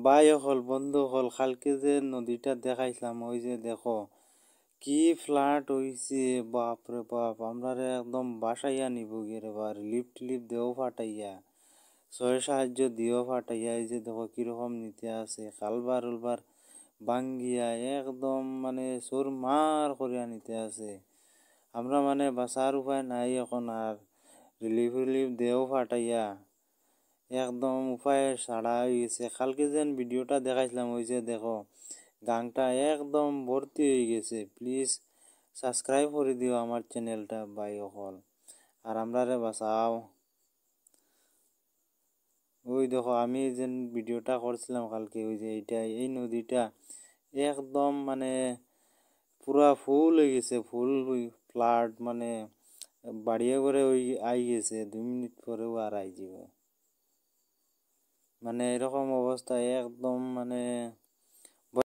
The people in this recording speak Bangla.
ভাই হল বন্ধু হল কালকে যে নদীটা দেখাইছিলাম ওই যে দেখো কি ফ্লাড হইছে। বাপ রে বাপ, আমরা একদম বাসাইয়া নিব গিয়ে এবার লিফট লিফট দেও ফাটাইয়া, সয় সাহায্য দিও ফাটাইয়া। এই যে দেখো কিরকম নিতে আছে, কালবার উলবার বাঙ্গিয়া একদম মানে সোর মার করিয়া নিতে আছে। আমরা মানে বাঁচার উপায় নাই এখন আর, রিলিফ রিলিফ দেও ফাটাইয়া একদম উপায় ছাড়া হয়ে গেছে। কালকে যেন ভিডিওটা দেখাইছিলাম ওই যে দেখো গাংটা একদম ভর্তি হয়ে গেছে। প্লিজ সাবস্ক্রাইব করে দিও আমার চ্যানেলটা ভাই অকল, আর আমরা বাঁচাও। ওই দেখো আমি যে ভিডিওটা করছিলাম কালকে, ওই যে এইটা এই নদীটা একদম মানে পুরা ফুল হয়ে গেছে, ফুল ফ্লাড মানে বাড়িয়ে করে ওই আই গেছে, 2 মিনিট পরেও আর আই যাব। মানে এরকম অবস্থা একদম মানে